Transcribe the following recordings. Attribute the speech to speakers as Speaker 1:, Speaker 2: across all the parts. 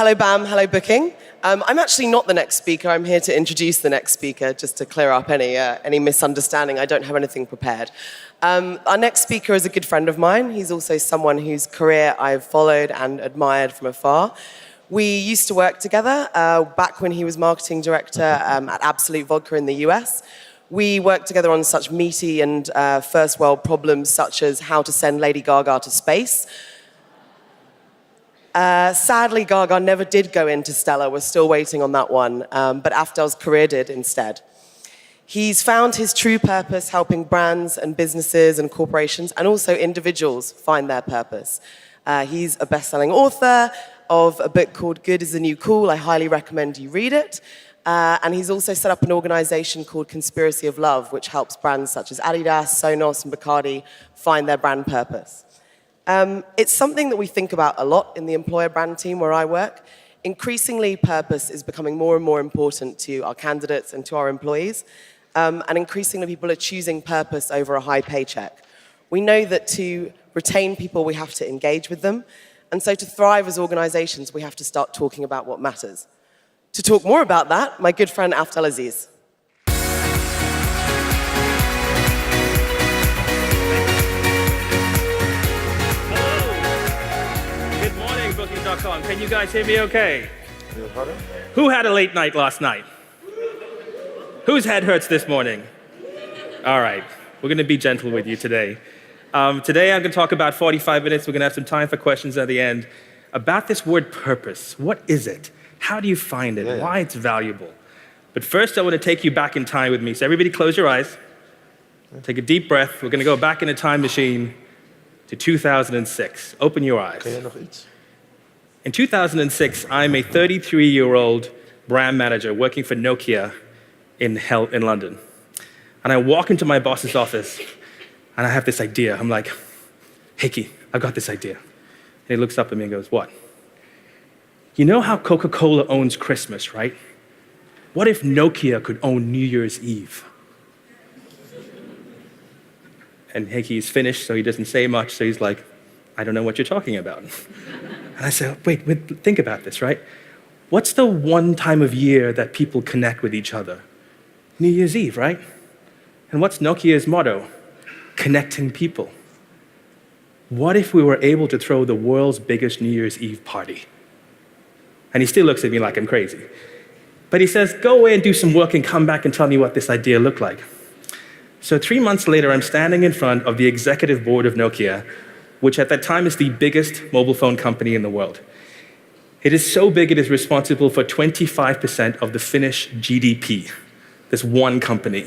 Speaker 1: Hello, BAM. Hello, Booking. I'm actually not the next speaker. I'm here to introduce the next speaker, just to clear up any misunderstanding. I don't have anything prepared. Our next speaker is a good friend of mine. He's also someone whose career I've followed and admired from afar. We used to work together back when he was marketing director at Absolut vodka in the US. We worked together on such meaty and first world problems such as how to send Lady Gaga to space. Sadly, Gaga never did go into Stella. We're still waiting on that one, but Afdhel's career did instead. He's found his true purpose helping brands and businesses and corporations and also individuals find their purpose. He's a best-selling author of a book called Good is the New Cool. I highly recommend you read it. And he's also set up an organization called Conspiracy of Love, which helps brands such as Adidas, Sonos, and Coty find their brand purpose. It's something that we think about a lot in the employer brand team where I work. Increasingly, purpose is becoming more and more important to our candidates and to our employees. And increasingly, people are choosing purpose over a high paycheck. We know that to retain people, we have to engage with them. And so to thrive as organizations, we have to start talking about what matters. To talk more about that, my good friend Afdhel Aziz.
Speaker 2: Hello. Good morning, Booking.com. Can you guys hear me okay? Who had a late night last night? Whose head hurts this morning? All right, we're going to be gentle with you today. Today I'm going to talk about 45 minutes. We're going to have some time for questions at the end about this word purpose. What is it? How do you find it? Why it's valuable? But first, I want to take you back in time with me. So everybody close your eyes. Take a deep breath. We're going to go back in a time machine to 2006. Open your eyes. In 2006, I'm a 33-year-old brand manager working for Nokia in London. And I walk into my boss's office, and I have this idea. I'm like, hey, Key, I've got this idea. And he looks up at me and goes, what? You know how Coca-Cola owns Christmas, right? What if Nokia could own New Year's Eve? And Hickey's finished, so he doesn't say much, so he's like, I don't know what you're talking about. And I said, wait, think about this, right? What's the one time of year that people connect with each other? New Year's Eve, right? And what's Nokia's motto? Connecting people. What if we were able to throw the world's biggest New Year's Eve party? And he still looks at me like I'm crazy. But he says, go away and do some work and come back and tell me what this idea looked like. So 3 months later, I'm standing in front of the executive board of Nokia, which at that time is the biggest mobile phone company in the world. It is so big, it is responsible for 25% of the Finnish GDP, this one company.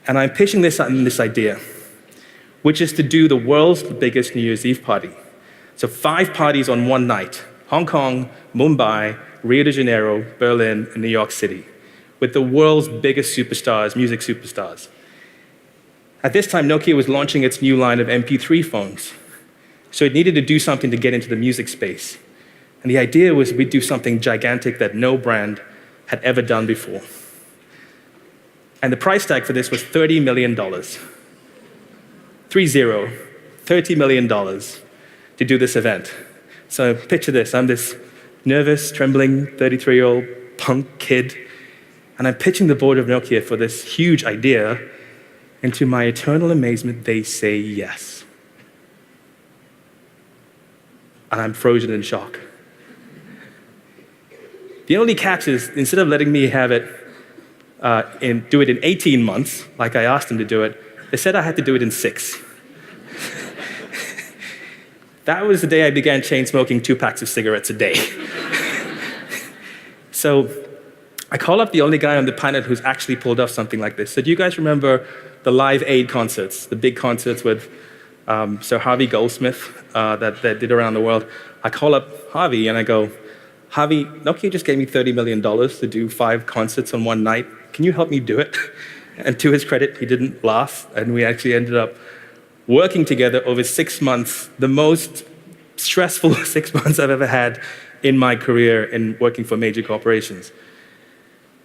Speaker 2: And I'm pitching this idea, which is to do the world's biggest New Year's Eve party. So 5 parties on one night. Hong Kong, Mumbai, Rio de Janeiro, Berlin, and New York City, with the world's biggest superstars, music superstars. At this time, Nokia was launching its new line of MP3 phones, so it needed to do something to get into the music space. And the idea was we'd do something gigantic that no brand had ever done before. And the price tag for this was $30 million. $30 million to do this event. So picture this, I'm this nervous, trembling 33-year-old punk kid, and I'm pitching the board of Nokia for this huge idea, and to my eternal amazement, they say yes. And I'm frozen in shock. The only catch is, instead of letting me have it, do it in 18 months, like I asked them to do it, they said I had to do it in 6. That was the day I began chain smoking 2 packs of cigarettes a day. So I call up the only guy on the planet who's actually pulled off something like this. So do you guys remember the Live Aid concerts, the big concerts with Sir Harvey Goldsmith that did around the world? I call up Harvey and I go, Harvey, Nokia just gave me $30 million to do 5 concerts on one night. Can you help me do it? And to his credit, he didn't laugh, and we actually ended up working together over 6 months, the most stressful 6 months I've ever had in my career in working for major corporations.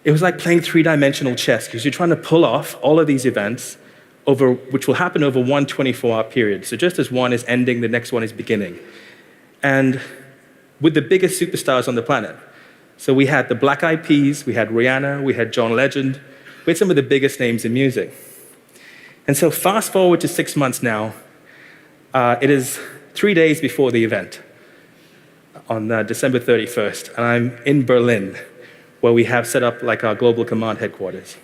Speaker 2: It was like playing 3-dimensional chess, because you're trying to pull off all of these events which will happen over one 24-hour period. So just as one is ending, the next one is beginning. And with the biggest superstars on the planet. So we had the Black Eyed Peas, we had Rihanna, we had John Legend, we had some of the biggest names in music. And so fast forward to 6 months now, it is 3 days before the event, on December 31st, and I'm in Berlin, where we have set up like our global command headquarters.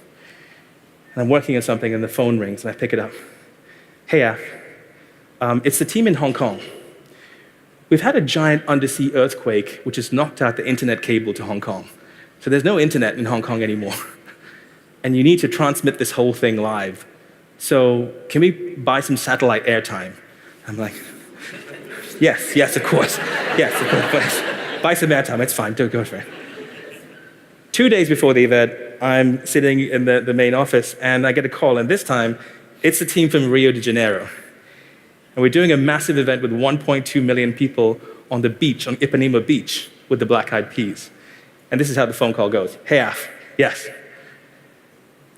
Speaker 2: And I'm working on something and the phone rings and I pick it up. Hey, Af, it's the team in Hong Kong. We've had a giant undersea earthquake which has knocked out the internet cable to Hong Kong. So there's no internet in Hong Kong anymore. And you need to transmit this whole thing live. So can we buy some satellite airtime? I'm like, yes, of course. Yes, of course. Buy some airtime, it's fine, don't go for it. 2 days before the event, I'm sitting in the main office and I get a call, and this time, it's the team from Rio de Janeiro. And we're doing a massive event with 1.2 million people on the beach, on Ipanema Beach, with the Black Eyed Peas. And this is how the phone call goes. Hey, Af, yes.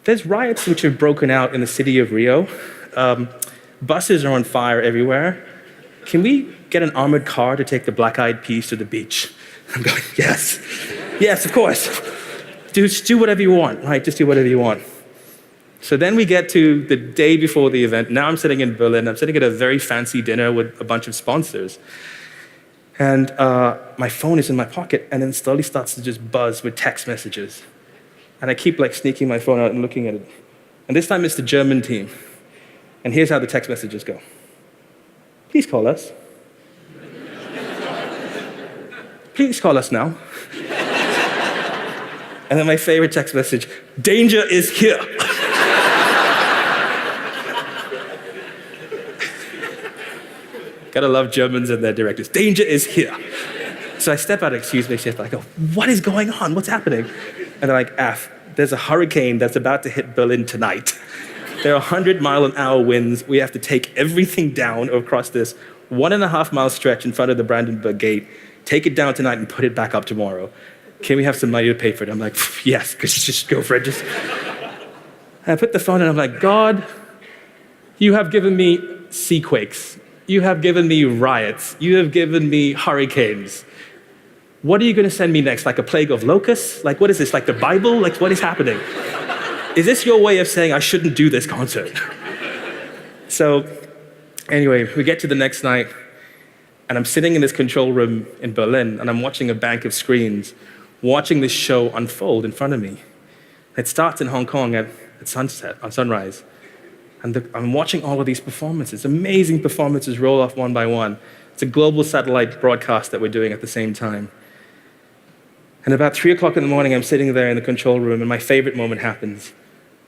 Speaker 2: There's riots which have broken out in the city of Rio. Buses are on fire everywhere. Can we get an armored car to take the Black Eyed Peas to the beach? I'm going, yes, of course. Just do whatever you want, right? Just do whatever you want. So then we get to the day before the event. Now I'm sitting in Berlin. I'm sitting at a very fancy dinner with a bunch of sponsors. And my phone is in my pocket, and then slowly starts to just buzz with text messages. And I keep like sneaking my phone out and looking at it. And this time it's the German team. And here's how the text messages go. Please call us. Please call us now. And then my favorite text message, danger is here. Gotta love Germans and their directors. Danger is here. So I step out, excuse me, I go, what is going on? What's happening? And they're like, Af, there's a hurricane that's about to hit Berlin tonight. There are 100-mile-an-hour winds. We have to take everything down across this 1.5-mile stretch in front of the Brandenburg Gate, take it down tonight and put it back up tomorrow. Can we have some money to pay for it? I'm like, yes, just go for it. And I put the phone in, I'm like, God, you have given me seaquakes. You have given me riots. You have given me hurricanes. What are you going to send me next? Like a plague of locusts? Like, what is this? Like the Bible? Like, what is happening? Is this your way of saying I shouldn't do this concert? So, anyway, we get to the next night, and I'm sitting in this control room in Berlin, and I'm watching a bank of screens, watching this show unfold in front of me. It starts in Hong Kong at sunset, on sunrise. And I'm watching all of these performances, amazing performances roll off one by one. It's a global satellite broadcast that we're doing at the same time. And about 3 o'clock in the morning, I'm sitting there in the control room, and my favorite moment happens.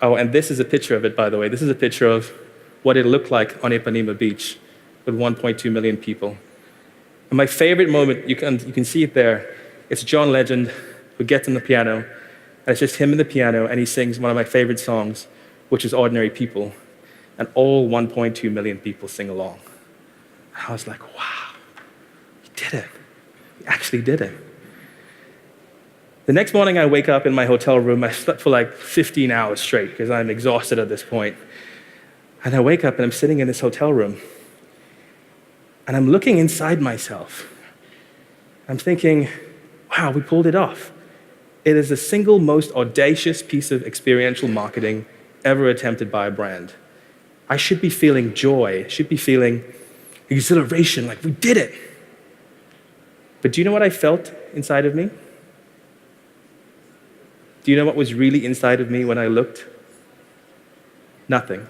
Speaker 2: Oh, and this is a picture of it, by the way. This is a picture of what it looked like on Ipanema Beach with 1.2 million people. And my favorite moment, you can see it there, it's John Legend who gets on the piano, and it's just him and the piano, and he sings one of my favorite songs, which is Ordinary People. And all 1.2 million people sing along. And I was like, wow, he did it. He actually did it. The next morning, I wake up in my hotel room. I slept for like 15 hours straight because I'm exhausted at this point. And I wake up and I'm sitting in this hotel room. And I'm looking inside myself. I'm thinking, wow, we pulled it off. It is the single most audacious piece of experiential marketing ever attempted by a brand. I should be feeling joy. I should be feeling exhilaration, like we did it. But do you know what I felt inside of me? Do you know what was really inside of me when I looked? Nothing.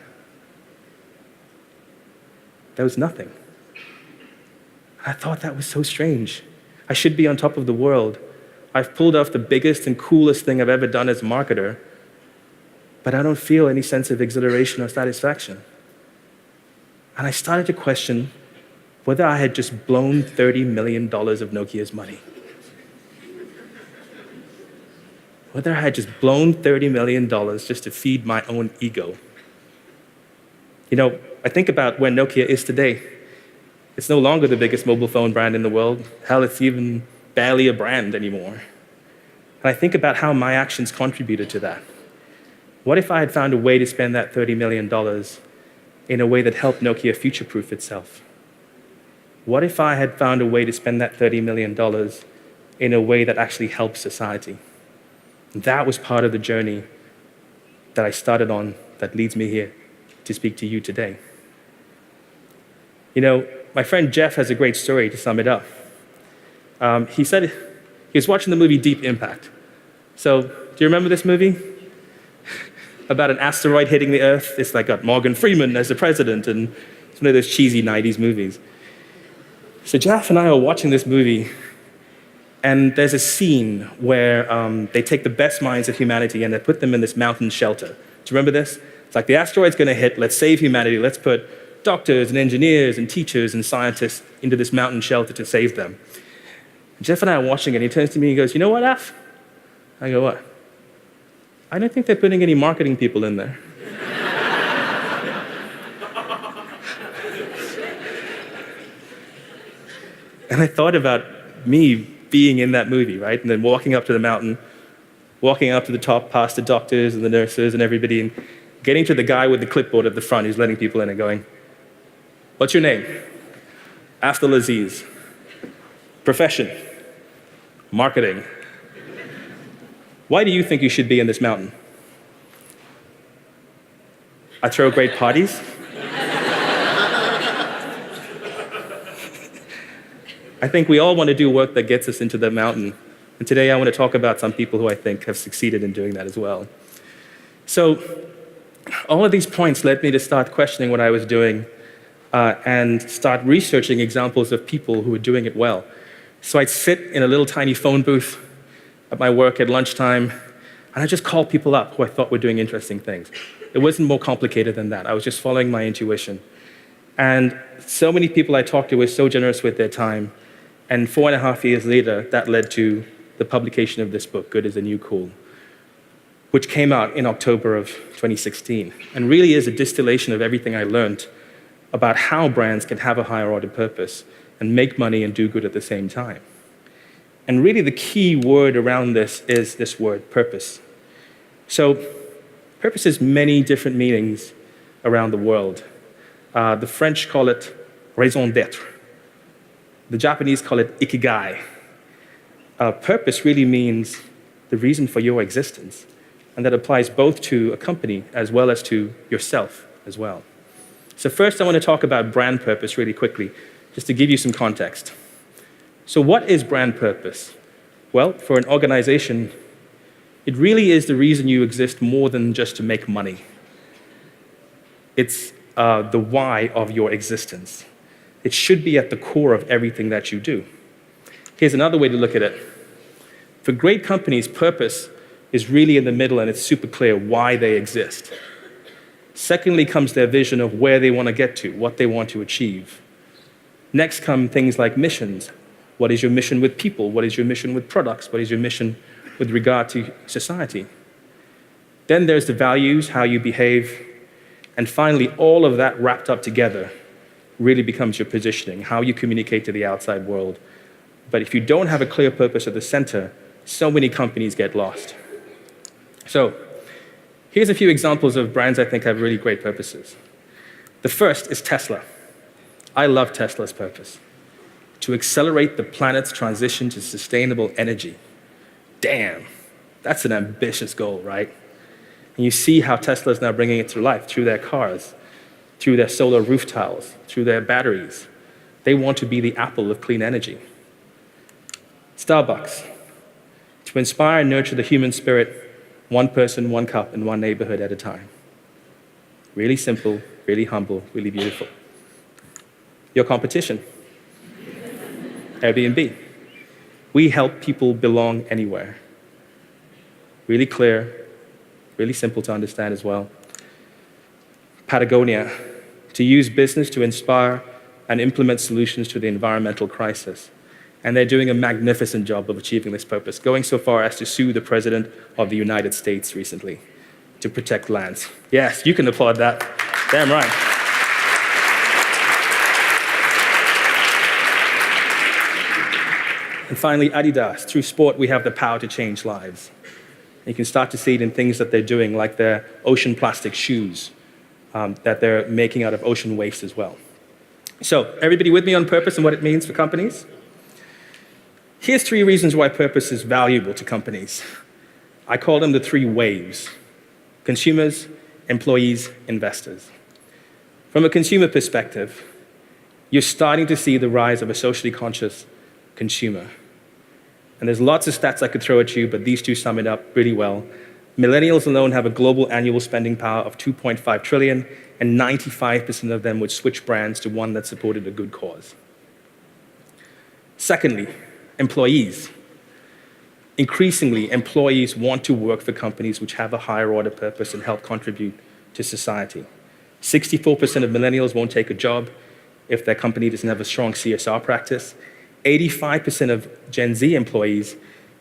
Speaker 2: There was nothing. I thought that was so strange. I should be on top of the world. I've pulled off the biggest and coolest thing I've ever done as a marketer, but I don't feel any sense of exhilaration or satisfaction. And I started to question whether I had just blown $30 million of Nokia's money. Whether I had just blown $30 million just to feed my own ego. You know, I think about where Nokia is today. It's no longer the biggest mobile phone brand in the world. Hell, it's even barely a brand anymore. And I think about how my actions contributed to that. What if I had found a way to spend that $30 million in a way that helped Nokia future-proof itself? What if I had found a way to spend that $30 million in a way that actually helps society? And that was part of the journey that I started on that leads me here to speak to you today. You know, my friend Jeff has a great story to sum it up. He said he was watching the movie Deep Impact. So, do you remember this movie? About an asteroid hitting the Earth. It's like got Morgan Freeman as the president, and it's one of those cheesy 90s movies. So Jeff and I are watching this movie, and there's a scene where they take the best minds of humanity and they put them in this mountain shelter. Do you remember this? It's like the asteroid's going to hit, let's save humanity, let's put doctors and engineers and teachers and scientists into this mountain shelter to save them. And Jeff and I are watching it, and he turns to me and he goes, you know what, Af? I go, what? I don't think they're putting any marketing people in there. And I thought about me being in that movie, right? And then walking up to the mountain, walking up to the top past the doctors and the nurses and everybody, and getting to the guy with the clipboard at the front who's letting people in and going, what's your name? Afdhel Aziz. Profession? Marketing. Why do you think you should be in this mountain? I throw great parties. I think we all want to do work that gets us into the mountain. And today I want to talk about some people who I think have succeeded in doing that as well. So all of these points led me to start questioning what I was doing and start researching examples of people who were doing it well. So I'd sit in a little tiny phone booth at my work at lunchtime, and I'd just call people up who I thought were doing interesting things. It wasn't more complicated than that. I was just following my intuition. And so many people I talked to were so generous with their time. And 4.5 years later, that led to the publication of this book, Good is the New Cool, which came out in October of 2016, and really is a distillation of everything I learned about how brands can have a higher order purpose and make money and do good at the same time. And really the key word around this is this word, purpose. So purpose has many different meanings around the world. The French call it raison d'être. The Japanese call it ikigai. Purpose really means the reason for your existence. And that applies both to a company as well as to yourself as well. So first I want to talk about brand purpose really quickly, just to give you some context. So what is brand purpose? Well, for an organization, it really is the reason you exist more than just to make money. It's the why of your existence. It should be at the core of everything that you do. Here's another way to look at it. For great companies, purpose is really in the middle, and it's super clear why they exist. Secondly comes their vision of where they want to get to, what they want to achieve. Next come things like missions. What is your mission with people? What is your mission with products? What is your mission with regard to society? Then there's the values, how you behave. And finally, all of that wrapped up together really becomes your positioning, how you communicate to the outside world. But if you don't have a clear purpose at the center, so many companies get lost. So here's a few examples of brands I think have really great purposes. The first is Tesla. I love Tesla's purpose: to accelerate the planet's transition to sustainable energy. Damn, that's an ambitious goal, right? And you see how Tesla's now bringing it to life through their cars, through their solar roof tiles, through their batteries. They want to be the Apple of clean energy. Starbucks, to inspire and nurture the human spirit, one person, one cup, in one neighborhood at a time. Really simple, really humble, really beautiful. Your competition, Airbnb. We help people belong anywhere. Really clear, really simple to understand as well. Patagonia, to use business to inspire and implement solutions to the environmental crisis. And they're doing a magnificent job of achieving this purpose, going so far as to sue the President of the United States recently to protect lands. Yes, you can applaud that. Damn right. And finally, Adidas. Through sport, we have the power to change lives. You can start to see it in things that they're doing, like their ocean plastic shoes that they're making out of ocean waste as well. So, everybody with me on purpose and what it means for companies? Here's 3 reasons why purpose is valuable to companies. I call them the 3 waves: consumers, employees, investors. From a consumer perspective, you're starting to see the rise of a socially conscious consumer. And there's lots of stats I could throw at you, but these 2 sum it up really well. Millennials alone have a global annual spending power of $2.5 trillion, and 95% of them would switch brands to one that supported a good cause. Secondly, employees. Increasingly, employees want to work for companies which have a higher order purpose and help contribute to society. 64% of millennials won't take a job if their company doesn't have a strong CSR practice. 85% of Gen Z employees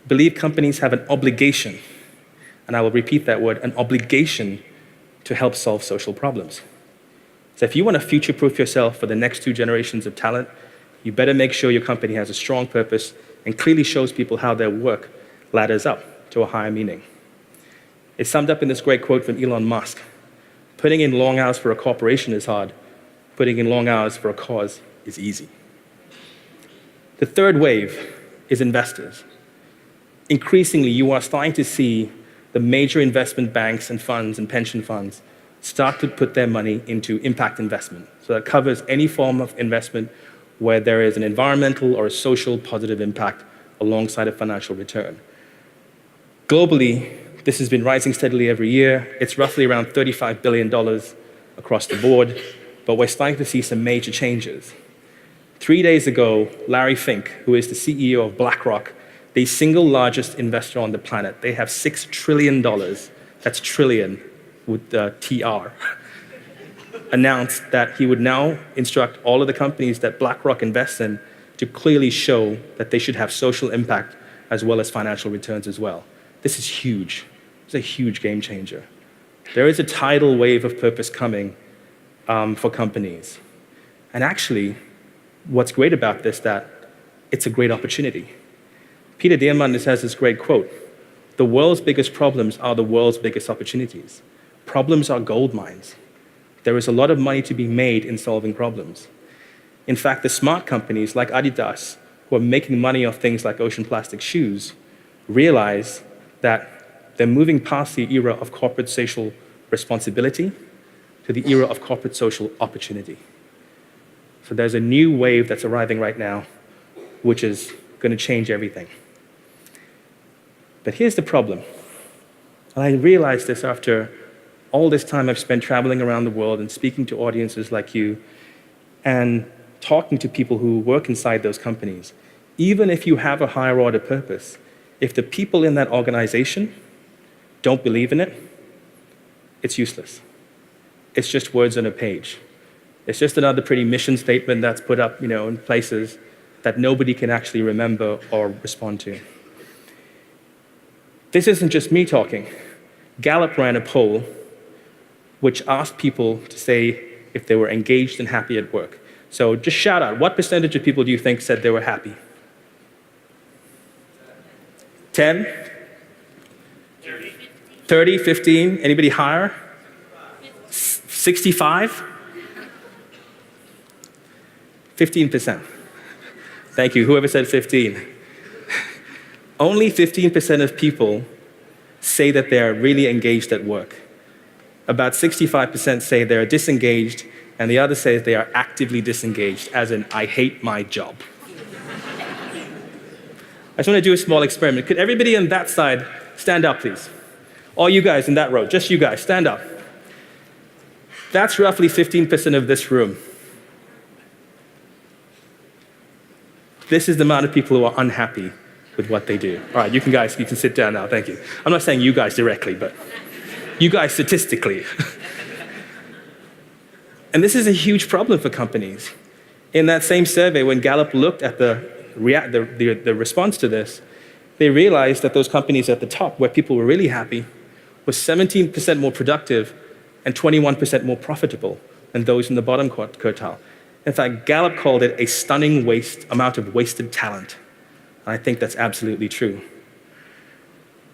Speaker 2: believe companies have an obligation, and I will repeat that word, an obligation to help solve social problems. So if you want to future-proof yourself for the next 2 generations of talent, you better make sure your company has a strong purpose and clearly shows people how their work ladders up to a higher meaning. It's summed up in this great quote from Elon Musk: "Putting in long hours for a corporation is hard. Putting in long hours for a cause is easy." The third wave is investors. Increasingly, you are starting to see the major investment banks and funds and pension funds start to put their money into impact investment. So that covers any form of investment where there is an environmental or a social positive impact alongside a financial return. Globally, this has been rising steadily every year. It's roughly around $35 billion across the board, but we're starting to see some major changes. 3 days ago, Larry Fink, who is the CEO of BlackRock, the single largest investor on the planet, they have $6 trillion, that's trillion with the TR, announced that he would now instruct all of the companies that BlackRock invests in to clearly show that they should have social impact as well as financial returns as well. This is huge. It's a huge game changer. There is a tidal wave of purpose coming for companies. And actually, what's great about this, that it's a great opportunity. Peter Diamandis has this great quote: "The world's biggest problems are the world's biggest opportunities. Problems are gold mines. There is a lot of money to be made in solving problems." In fact, the smart companies like Adidas, who are making money off things like ocean plastic shoes, realize that they're moving past the era of corporate social responsibility to the era of corporate social opportunity. So there's a new wave that's arriving right now, which is going to change everything. But here's the problem. And I realized this after all this time I've spent traveling around the world and speaking to audiences like you and talking to people who work inside those companies. Even if you have a higher order purpose, if the people in that organization don't believe in it, it's useless. It's just words on a page. It's just another pretty mission statement that's put up, in places that nobody can actually remember or respond to. This isn't just me talking. Gallup ran a poll which asked people to say if they were engaged and happy at work. So just shout out, what percentage of people do you think said they were happy? 10? 30, 15? Anybody higher? 65? 15%. Thank you, whoever said 15. Only 15% of people say that they're really engaged at work. About 65% say they're disengaged, and the other says they are actively disengaged, as in, I hate my job. I just want to do a small experiment. Could everybody on that side stand up, please? All you guys in that row, just you guys, stand up. That's roughly 15% of this room. This is the amount of people who are unhappy with what they do. All right, you can sit down now, thank you. I'm not saying you guys directly, but you guys statistically. And this is a huge problem for companies. In that same survey, when Gallup looked at the response to this, they realized that those companies at the top, where people were really happy, were 17% more productive and 21% more profitable than those in the bottom quartile. In fact, Gallup called it a stunning amount of wasted talent. And I think that's absolutely true.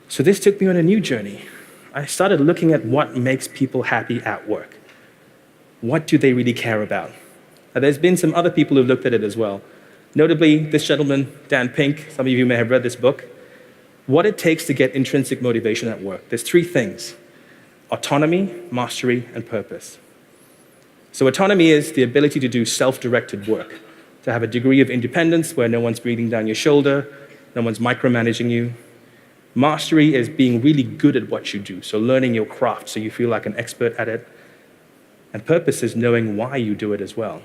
Speaker 2: So this took me on a new journey. I started looking at what makes people happy at work. What do they really care about? There's been some other people who've looked at it as well. Notably, this gentleman, Dan Pink, some of you may have read this book, What It Takes to Get Intrinsic Motivation at Work. There's three things: autonomy, mastery, and purpose. So autonomy is the ability to do self-directed work, to have a degree of independence where no one's breathing down your shoulder, no one's micromanaging you. Mastery is being really good at what you do, so learning your craft so you feel like an expert at it. And purpose is knowing why you do it as well.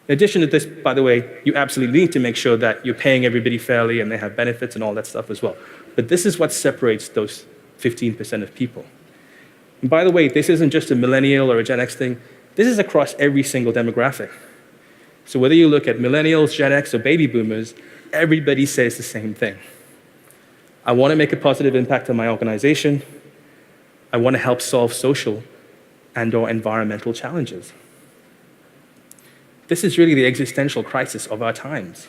Speaker 2: In addition to this, by the way, you absolutely need to make sure that you're paying everybody fairly and they have benefits and all that stuff as well. But this is what separates those 15% of people. And by the way, this isn't just a millennial or a Gen X thing. This is across every single demographic. So whether you look at millennials, Gen X, or baby boomers, everybody says the same thing. I want to make a positive impact on my organization. I want to help solve social and/or environmental challenges. This is really the existential crisis of our times.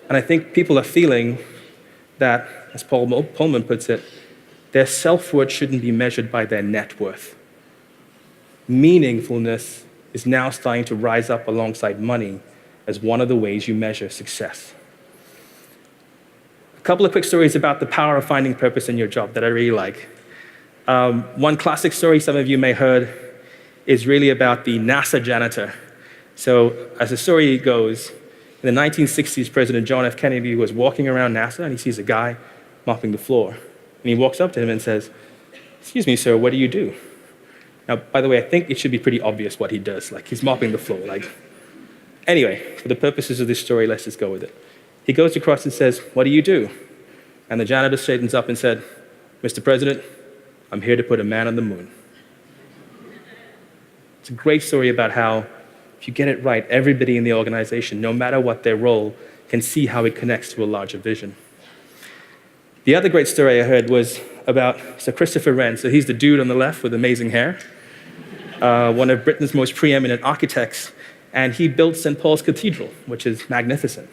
Speaker 2: And I think people are feeling that, as Paul Pullman puts it, their self-worth shouldn't be measured by their net worth. Meaningfulness is now starting to rise up alongside money as one of the ways you measure success. A couple of quick stories about the power of finding purpose in your job that I really like. One classic story some of you may have heard is really about the NASA janitor. So as the story goes, in the 1960s, President John F. Kennedy was walking around NASA and he sees a guy mopping the floor. And he walks up to him and says, "Excuse me, sir, what do you do?" Now, by the way, I think it should be pretty obvious what he does. Like, he's mopping the floor. Anyway, for the purposes of this story, let's just go with it. He goes across and says, "What do you do?" And the janitor straightens up and said, "Mr. President, I'm here to put a man on the moon." It's a great story about how, if you get it right, everybody in the organization, no matter what their role, can see how it connects to a larger vision. The other great story I heard was about Sir Christopher Wren. So he's the dude on the left with amazing hair, one of Britain's most preeminent architects, and he built St. Paul's Cathedral, which is magnificent.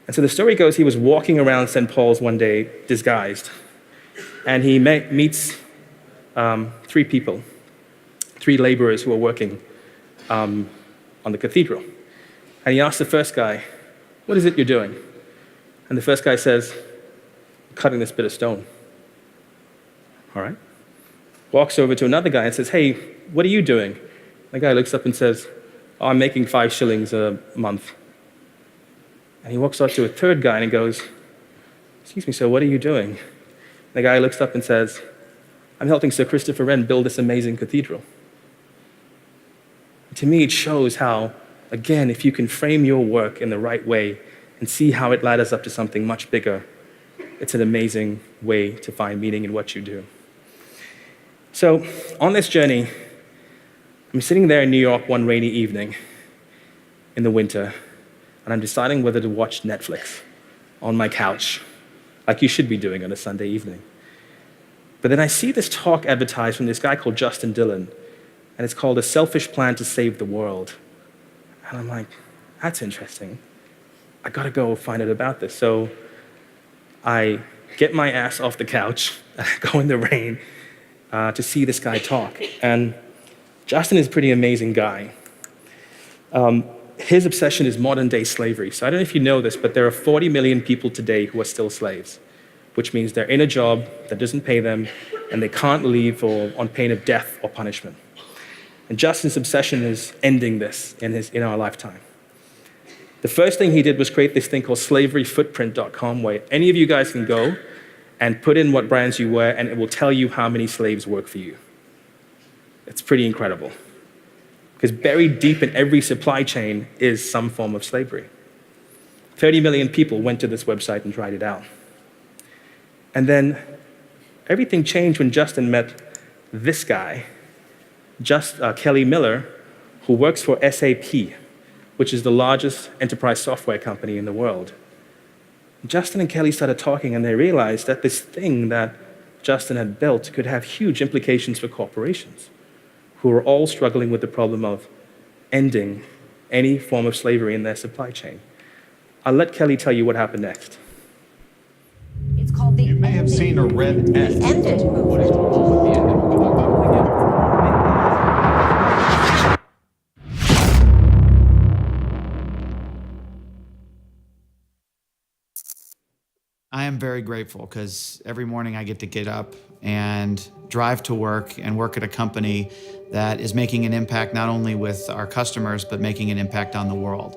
Speaker 2: And so the story goes, he was walking around St. Paul's one day, disguised, and he meets three people, three laborers who are working on the cathedral. And he asks the first guy, "What is it you're doing?" And the first guy says, "I'm cutting this bit of stone." All right. Walks over to another guy and says, "Hey, what are you doing?" The guy looks up and says, "Oh, I'm making 5 shillings a month." And he walks up to a third guy and he goes, "Excuse me, sir, what are you doing?" The guy looks up and says, "I'm helping Sir Christopher Wren build this amazing cathedral." To me, it shows how, again, if you can frame your work in the right way and see how it ladders up to something much bigger, it's an amazing way to find meaning in what you do. So on this journey, I'm sitting there in New York one rainy evening in the winter, and I'm deciding whether to watch Netflix on my couch, like you should be doing on a Sunday evening. But then I see this talk advertised from this guy called Justin Dillon, and it's called A Selfish Plan to Save the World. And I'm like, that's interesting. I gotta go find out about this. So I get my ass off the couch, go in the rain to see this guy talk. And Justin is a pretty amazing guy. His obsession is modern day slavery. So I don't know if you know this, but there are 40 million people today who are still slaves, which means they're in a job that doesn't pay them and they can't leave on pain of death or punishment. And Justin's obsession is ending this in our lifetime. The first thing he did was create this thing called slaveryfootprint.com, where any of you guys can go and put in what brands you wear, and it will tell you how many slaves work for you. It's pretty incredible. Because buried deep in every supply chain is some form of slavery. 30 million people went to this website and tried it out. And then everything changed when Justin met this guy, Kelly Miller, who works for SAP, which is the largest enterprise software company in the world. Justin and Kelly started talking, and they realized that this thing that Justin had built could have huge implications for corporations, who are all struggling with the problem of ending any form of slavery in their supply chain. I'll let Kelly tell you what happened next.
Speaker 3: It's called the
Speaker 4: You may have seen or read
Speaker 3: the ended movement.
Speaker 4: What is the problem with the ended movement? I am very grateful because every morning I get up and drive to work and work at a company that is making an impact not only with our customers, but making an impact on the world.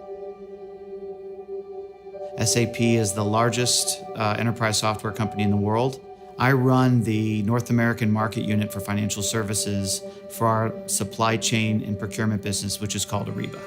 Speaker 4: SAP is the largest enterprise software company in the world. I run the North American market unit for financial services for our supply chain and procurement business, which is called Ariba.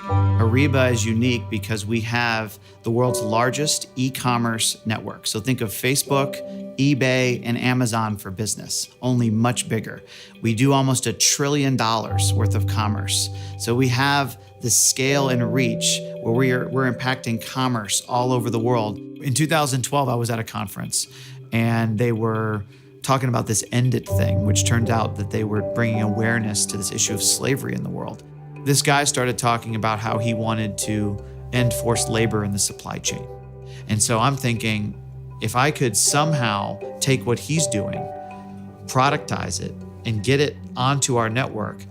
Speaker 4: Ariba is unique because we have the world's largest e-commerce network. So think of Facebook, eBay, and Amazon for business, only much bigger. We do almost $1 trillion worth of commerce. So we have the scale and reach where we're impacting commerce all over the world. In 2012, I was at a conference and they were talking about this End It thing, which turned out that they were bringing awareness to this issue of slavery in the world. This guy started talking about how he wanted to end forced labor in the supply chain. And so I'm thinking, if I could somehow take what he's doing, productize it, and get it onto our network,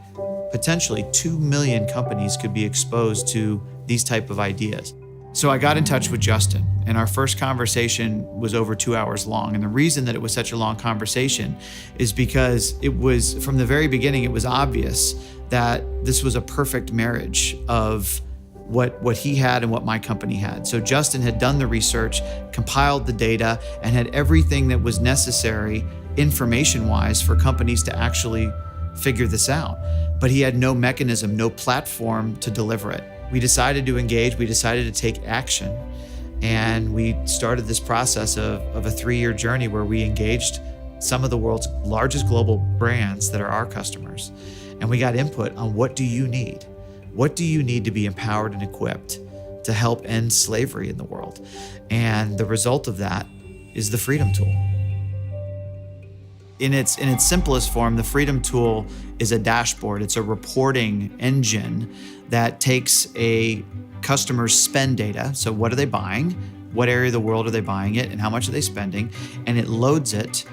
Speaker 4: potentially 2 million companies could be exposed to these type of ideas. So I got in touch with Justin, and our first conversation was over 2 hours long. And the reason that it was such a long conversation is because it was, from the very beginning, it was obvious that this was a perfect marriage of what he had and what my company had. So Justin had done the research, compiled the data, and had everything that was necessary information-wise for companies to actually figure this out. But he had no mechanism, no platform to deliver it. We decided to engage, we decided to take action, and we started this process of a 3-year journey where we engaged some of the world's largest global brands that are our customers. And we got input on what do you need? What do you need to be empowered and equipped to help end slavery in the world? And the result of that is the Freedom Tool. In its simplest form, the Freedom Tool is a dashboard. It's a reporting engine that takes a customer's spend data. So what are they buying? What area of the world are they buying it? And how much are they spending? And it loads it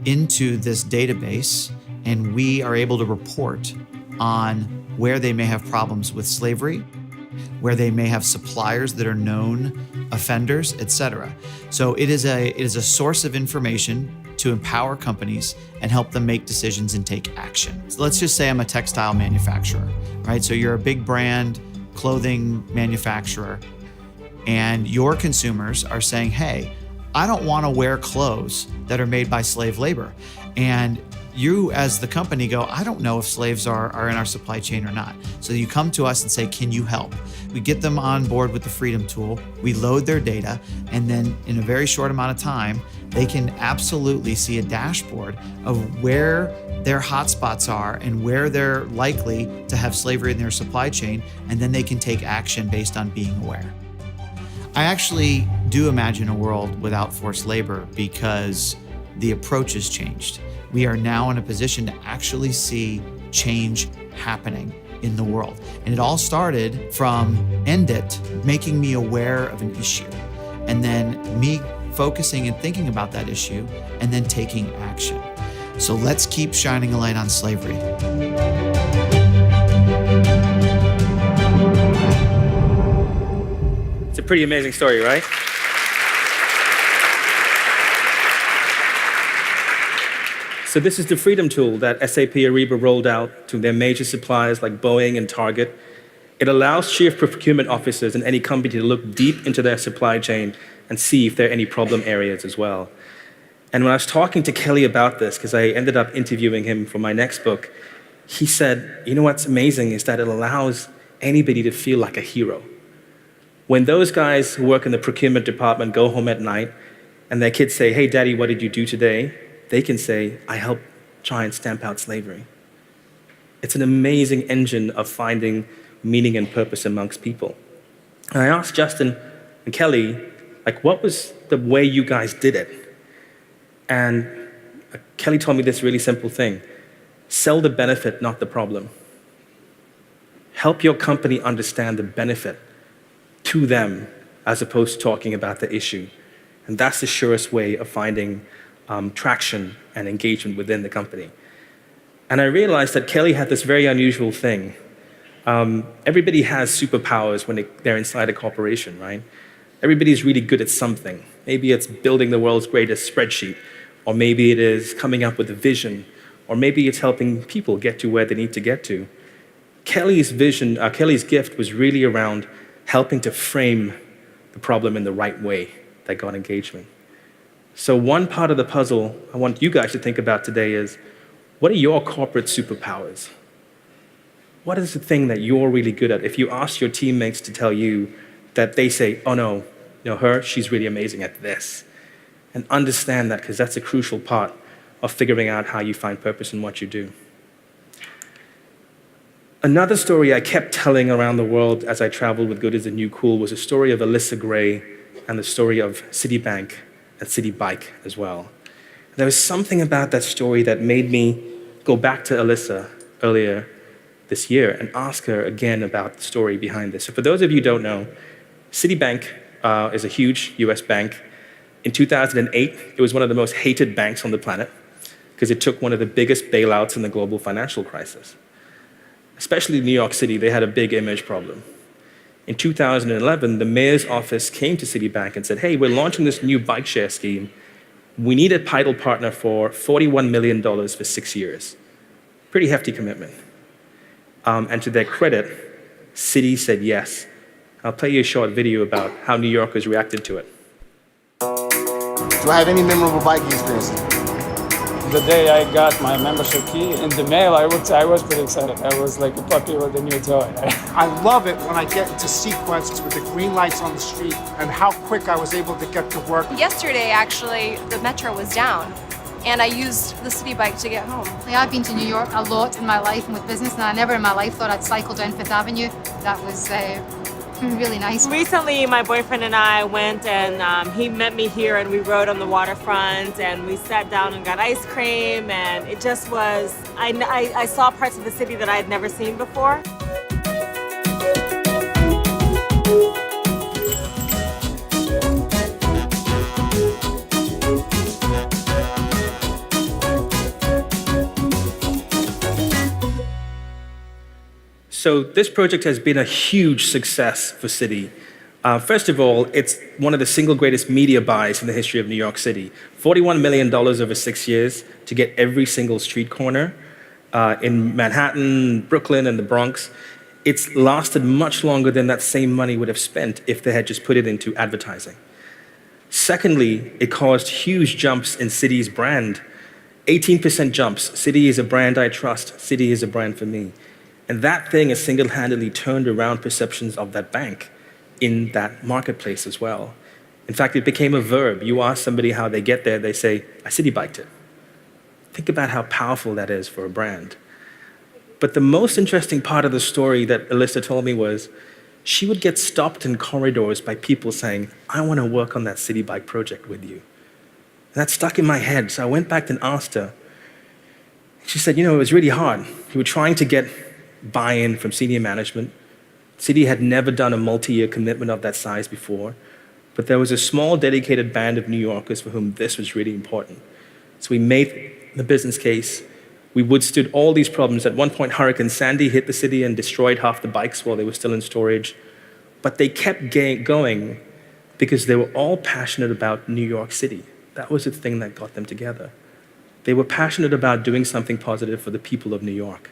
Speaker 4: into this database, and we are able to report on where they may have problems with slavery, where they may have suppliers that are known offenders, etc. So it is a source of information to empower companies and help them make decisions and take action. So let's just say I'm a textile manufacturer, right? So you're a big brand clothing manufacturer, and your consumers are saying, hey, I don't want to wear clothes that are made by slave labor. And you as the company go, I don't know if slaves are in our supply chain or not. So you come to us and say, can you help? We get them on board with the Freedom Tool. We load their data, and then in a very short amount of time, they can absolutely see a dashboard of where their hotspots are and where they're likely to have slavery in their supply chain, and then they can take action based on being aware. I actually do imagine a world without forced labor because the approach has changed. We are now in a position to actually see change happening in the world. And it all started from End It making me aware of an issue, and then me focusing and thinking about that issue, and then taking action. So let's keep shining a light on slavery.
Speaker 2: It's a pretty amazing story, right? So this is the Freedom Tool that SAP Ariba rolled out to their major suppliers like Boeing and Target. It allows chief procurement officers in any company to look deep into their supply chain and see if there are any problem areas as well. And when I was talking to Kelly about this, because I ended up interviewing him for my next book, he said, you know what's amazing is that it allows anybody to feel like a hero. When those guys who work in the procurement department go home at night and their kids say, hey, Daddy, what did you do today? They can say, I helped try and stamp out slavery. It's an amazing engine of finding meaning and purpose amongst people. And I asked Justin and Kelly, like, what was the way you guys did it? And Kelly told me this really simple thing. Sell the benefit, not the problem. Help your company understand the benefit to them as opposed to talking about the issue. And that's the surest way of finding traction and engagement within the company. And I realized that Kelly had this very unusual thing. Everybody has superpowers when they're inside a corporation, right? Everybody's really good at something. Maybe it's building the world's greatest spreadsheet, or maybe it is coming up with a vision, or maybe it's helping people get to where they need to get to. Kelly's gift was really around helping to frame the problem in the right way that got engagement. So one part of the puzzle I want you guys to think about today is, what are your corporate superpowers? What is the thing that you're really good at? If you ask your teammates to tell you that they say, oh no, she's really amazing at this. And understand that, because that's a crucial part of figuring out how you find purpose in what you do. Another story I kept telling around the world as I traveled with Good is the New Cool was a story of Alyssa Gray and the story of Citibank and Citibike as well. There was something about that story that made me go back to Alyssa earlier this year and ask her again about the story behind this. So for those of you who don't know, Citibank is a huge US bank. In 2008, it was one of the most hated banks on the planet because it took one of the biggest bailouts in the global financial crisis. Especially in New York City, they had a big image problem. In 2011, the mayor's office came to Citibank and said, hey, we're launching this new bike share scheme. We need a title partner for $41 million for 6 years. Pretty hefty commitment. And to their credit, Citi said yes. I'll play you a short video about how New Yorkers reacted to it.
Speaker 5: Do I have any memorable biking experiences?
Speaker 6: The day I got my membership key in the mail, I was pretty excited. I was like a puppy with a new toy.
Speaker 7: I love it when I get into sequences with the green lights on the street and how quick I was able to get to work.
Speaker 8: Yesterday, actually, the metro was down, and I used the city bike to get home.
Speaker 9: I've been to New York a lot in my life and with business, and I never in my life thought I'd cycle down Fifth Avenue. That was really nice.
Speaker 10: Recently, my boyfriend and I went and he met me here and we rode on the waterfront and we sat down and got ice cream, and it just was, I saw parts of the city that I had never seen before.
Speaker 2: So this project has been a huge success for Citi. First of all, it's one of the single greatest media buys in the history of New York City. $41 million over 6 years to get every single street corner in Manhattan, Brooklyn, and the Bronx. It's lasted much longer than that same money would have spent if they had just put it into advertising. Secondly, it caused huge jumps in Citi's brand. 18% jumps. Citi is a brand I trust. Citi is a brand for me. And that thing has single-handedly turned around perceptions of that bank in that marketplace as well. In fact, it became a verb. You ask somebody how they get there, they say, I city-biked it. Think about how powerful that is for a brand. But the most interesting part of the story that Alyssa told me was she would get stopped in corridors by people saying, I want to work on that city bike project with you. And that stuck in my head, so I went back and asked her. She said, it was really hard. We were trying to get buy-in from senior management. Citi had never done a multi-year commitment of that size before, but there was a small dedicated band of New Yorkers for whom this was really important. So we made the business case. We withstood all these problems. At one point, Hurricane Sandy hit the city and destroyed half the bikes while they were still in storage. But they kept going because they were all passionate about New York City. That was the thing that got them together. They were passionate about doing something positive for the people of New York.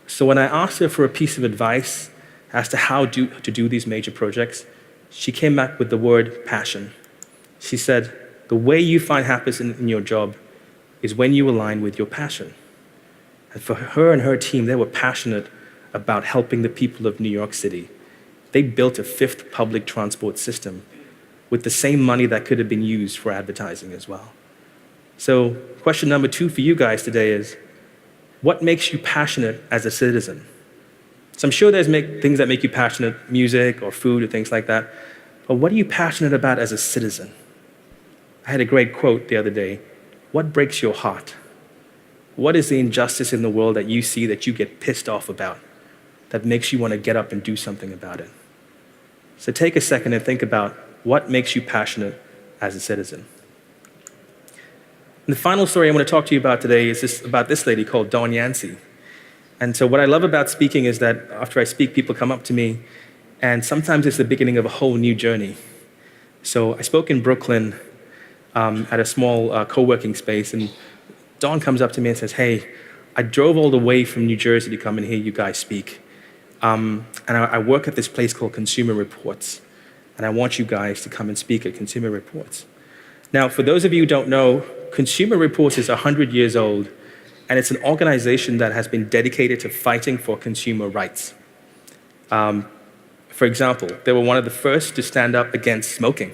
Speaker 2: So when I asked her for a piece of advice as to how to do these major projects, she came back with the word passion. She said, the way you find happiness in your job is when you align with your passion. And for her and her team, they were passionate about helping the people of New York City. They built a fifth public transport system with the same money that could have been used for advertising as well. So question number 2 for you guys today is, what makes you passionate as a citizen? So I'm sure there's things that make you passionate, music or food or things like that. But what are you passionate about as a citizen? I had a great quote the other day. What breaks your heart? What is the injustice in the world that you see that you get pissed off about that makes you want to get up and do something about it? So take a second and think about what makes you passionate as a citizen. And the final story I want to talk to you about today is about this lady called Dawn Yancey. And so what I love about speaking is that after I speak, people come up to me, and sometimes it's the beginning of a whole new journey. So I spoke in Brooklyn at a small co-working space, and Don comes up to me and says, hey, I drove all the way from New Jersey to come and hear you guys speak. And I work at this place called Consumer Reports, and I want you guys to come and speak at Consumer Reports. Now, for those of you who don't know, Consumer Reports is 100 years old, and it's an organization that has been dedicated to fighting for consumer rights. For example, they were one of the first to stand up against smoking,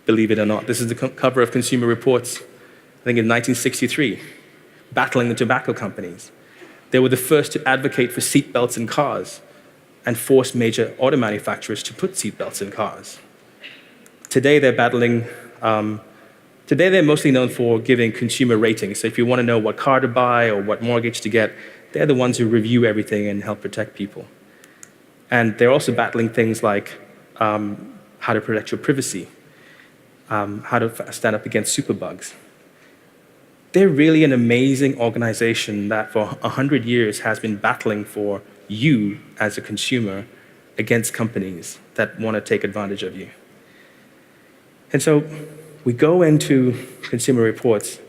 Speaker 2: believe it or not. This is the cover of Consumer Reports, I think in 1963, battling the tobacco companies. They were the first to advocate for seatbelts in cars and force major auto manufacturers to put seatbelts in cars. Today, they're battling, today they're mostly known for giving consumer ratings. So if you want to know what car to buy or what mortgage to get, they're the ones who review everything and help protect people. And they're also battling things like how to protect your privacy, how to stand up against superbugs. They're really an amazing organization that for 100 years has been battling for you as a consumer against companies that want to take advantage of you. And so we go into Consumer Reports.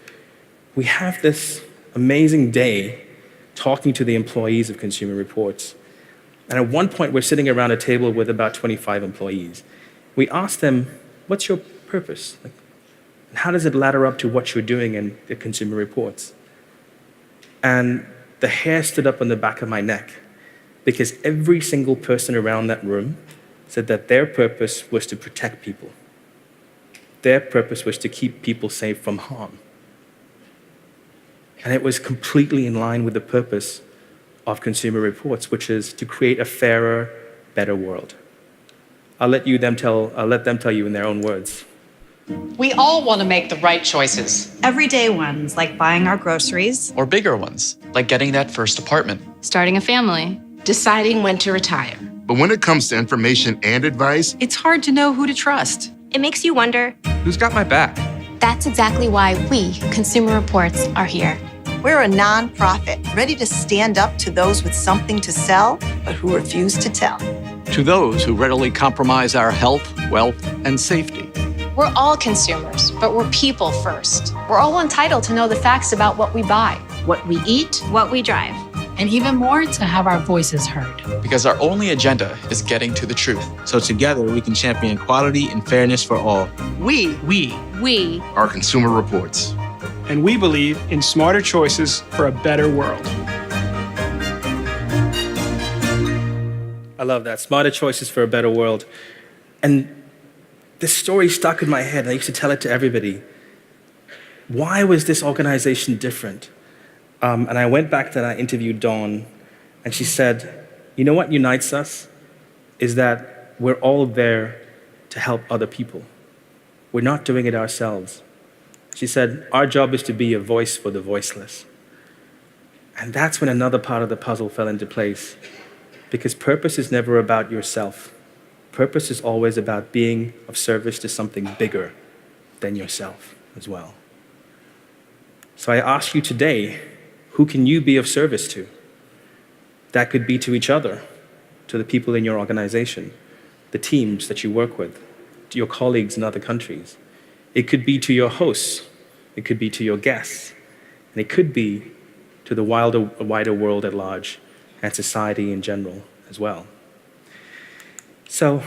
Speaker 2: We have this amazing day talking to the employees of Consumer Reports. And at one point, we're sitting around a table with about 25 employees. We ask them, what's your purpose? Like, how does it ladder up to what you're doing in the Consumer Reports? And the hair stood up on the back of my neck because every single person around that room said that their purpose was to protect people. Their purpose was to keep people safe from harm. And it was completely in line with the purpose of Consumer Reports, which is to create a fairer, better world. I'll let them tell you in their own words.
Speaker 11: We all want to make the right choices.
Speaker 12: Everyday ones, like buying our groceries.
Speaker 13: Or bigger ones, like getting that first apartment.
Speaker 3: Starting a family.
Speaker 12: Deciding when to retire.
Speaker 14: But when it comes to information and advice,
Speaker 12: It's hard to know who to trust.
Speaker 8: It makes you wonder,
Speaker 13: Who's got my back?
Speaker 3: That's exactly why we, Consumer Reports, are here.
Speaker 12: We're a nonprofit ready to stand up to those with something to sell, but who refuse to tell.
Speaker 15: To those who readily compromise our health, wealth, and safety.
Speaker 3: We're all consumers, but we're people first. We're all entitled to know the facts about what we buy,
Speaker 12: What we eat,
Speaker 8: what we drive.
Speaker 9: And even more, to have our voices heard.
Speaker 13: Because our only agenda is getting to the truth.
Speaker 15: So together we can champion equality and fairness for all.
Speaker 12: we
Speaker 14: our Consumer Reports.
Speaker 6: And we believe in smarter choices for a better world.
Speaker 2: I love that. Smarter choices for a better world. And this story stuck in my head. I used to tell it to everybody. Why was this organization different? And I went back and I interviewed Dawn, and she said, you know what unites us? Is that we're all there to help other people. We're not doing it ourselves. She said, our job is to be a voice for the voiceless. And that's when another part of the puzzle fell into place. Because purpose is never about yourself. Purpose is always about being of service to something bigger than yourself as well. So I ask you today, who can you be of service to? That could be to each other, to the people in your organization, the teams that you work with, to your colleagues in other countries. It could be to your hosts. It could be to your guests. And it could be to the wider world at large and society in general as well. So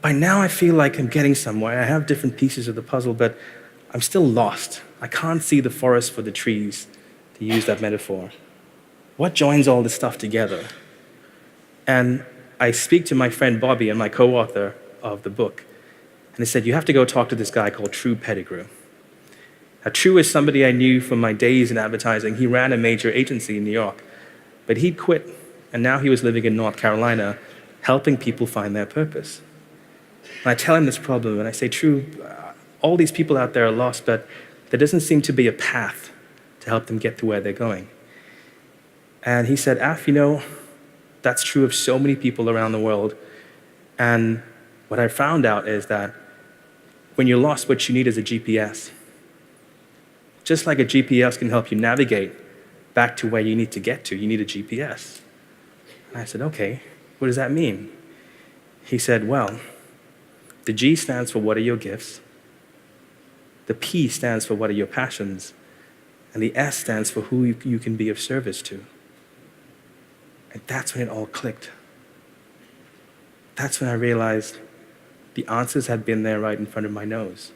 Speaker 2: by now I feel like I'm getting somewhere. I have different pieces of the puzzle, but I'm still lost. I can't see the forest for the trees, to use that metaphor. What joins all this stuff together? And I speak to my friend Bobby and my co-author of the book, and they said, you have to go talk to this guy called True Pettigrew. Now, True is somebody I knew from my days in advertising. He ran a major agency in New York, but he'd quit, and now he was living in North Carolina, helping people find their purpose. And I tell him this problem, and I say, True, all these people out there are lost, but there doesn't seem to be a path to help them get to where they're going. And he said, Af, you know, that's true of so many people around the world. And what I found out is that when you're lost, what you need is a GPS. Just like a GPS can help you navigate back to where you need to get to, you need a GPS. And I said, okay, what does that mean? He said, well, The G stands for what are your gifts? The P stands for what are your passions? And the S stands for who you can be of service to. And that's when it all clicked. That's when I realized the answers had been there right in front of my nose.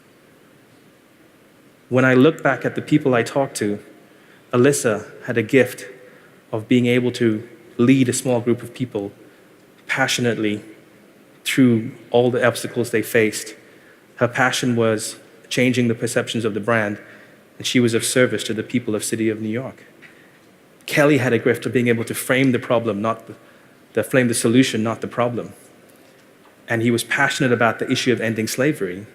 Speaker 2: When I look back at the people I talked to, Alyssa had a gift of being able to lead a small group of people passionately through all the obstacles they faced. Her passion was changing the perceptions of the brand, and she was of service to the people of City of New York. Kelly had a gift of being able to frame the problem, frame the solution, not the problem. And he was passionate about the issue of ending slavery,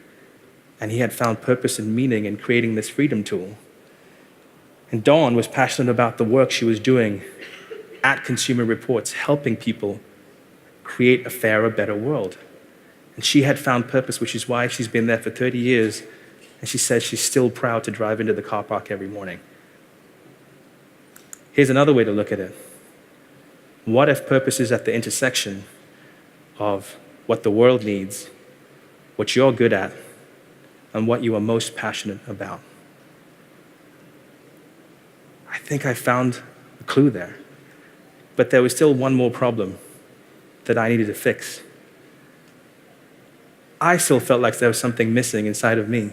Speaker 2: and he had found purpose and meaning in creating this freedom tool. And Dawn was passionate about the work she was doing at Consumer Reports, helping people create a fairer, better world. And she had found purpose, which is why she's been there for 30 years, and she says she's still proud to drive into the car park every morning. Here's another way to look at it. What if purpose is at the intersection of what the world needs, what you're good at, and what you are most passionate about? I think I found a clue there. But there was still one more problem that I needed to fix. I still felt like there was something missing inside of me.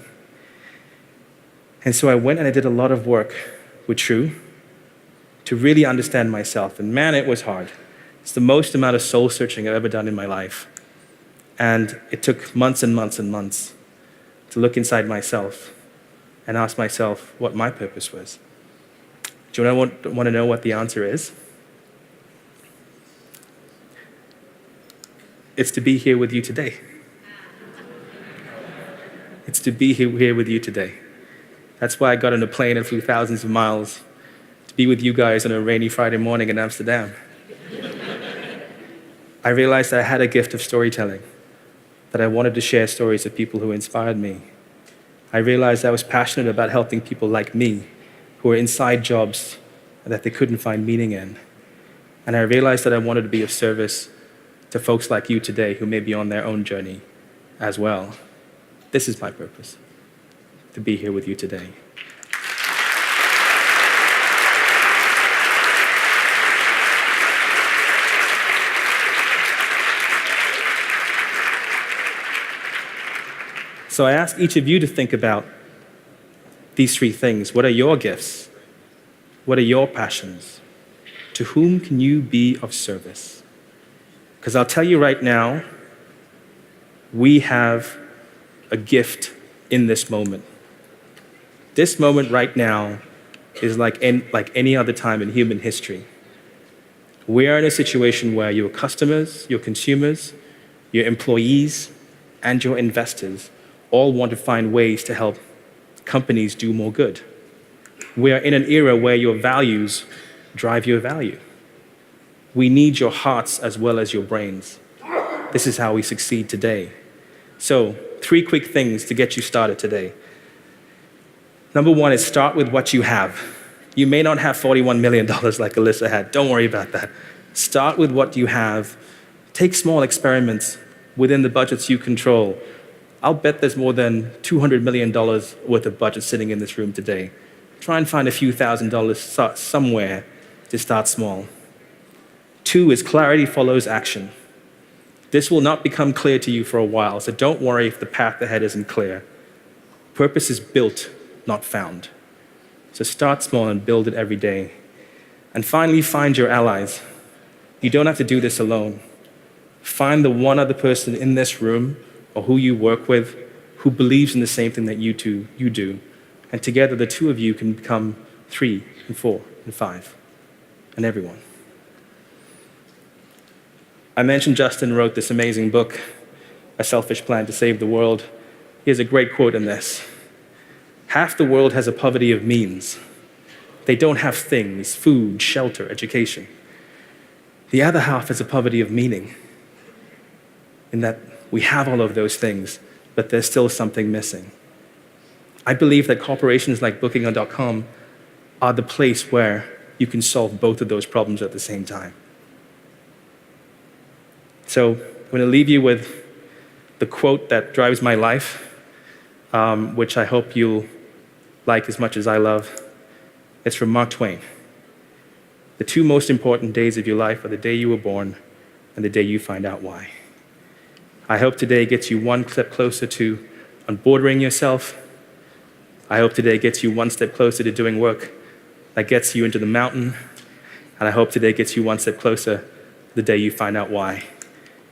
Speaker 2: And so I went and I did a lot of work with True to really understand myself. And man, it was hard. It's the most amount of soul searching I've ever done in my life. And it took months and months and months to look inside myself and ask myself what my purpose was. Do you want to know what the answer is? It's to be here with you today. It's to be here with you today. That's why I got on a plane and flew thousands of miles to be with you guys on a rainy Friday morning in Amsterdam. I realized that I had a gift of storytelling, that I wanted to share stories of people who inspired me. I realized I was passionate about helping people like me who were inside jobs that they couldn't find meaning in. And I realized that I wanted to be of service to folks like you today who may be on their own journey as well. This is my purpose, to be here with you today. So I ask each of you to think about these three things. What are your gifts? What are your passions? To whom can you be of service? Because I'll tell you right now, we have a gift in this moment. This moment right now is like any other time in human history. We are in a situation where your customers, your consumers, your employees, and your investors all want to find ways to help companies do more good. We are in an era where your values drive your value. We need your hearts as well as your brains. This is how we succeed today. So, 3 quick things to get you started today. Number 1 is start with what you have. You may not have $41 million like Alyssa had. Don't worry about that. Start with what you have. Take small experiments within the budgets you control. I'll bet there's more than $200 million worth of budget sitting in this room today. Try and find a few $1,000s somewhere to start small. 2 is clarity follows action. This will not become clear to you for a while, so don't worry if the path ahead isn't clear. Purpose is built, not found. So start small and build it every day. And finally, find your allies. You don't have to do this alone. Find the one other person in this room or who you work with who believes in the same thing that you do. And together, the two of you can become 3 and 4 and 5 and everyone. I mentioned Justin wrote this amazing book, A Selfish Plan to Save the World. He has a great quote in this. Half the world has a poverty of means. They don't have things, food, shelter, education. The other half is a poverty of meaning, in that we have all of those things, but there's still something missing. I believe that corporations like Booking.com are the place where you can solve both of those problems at the same time. So I'm going to leave you with the quote that drives my life, which I hope you'll like as much as I love. It's from Mark Twain. The two most important days of your life are the day you were born and the day you find out why. I hope today gets you one step closer to unbordering yourself. I hope today gets you one step closer to doing work that gets you into the mountain. And I hope today gets you one step closer the day you find out why.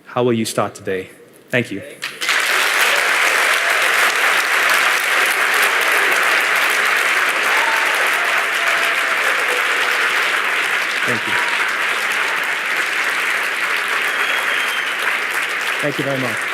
Speaker 2: How will you start today? Thank you. Thank you. Thank you very much.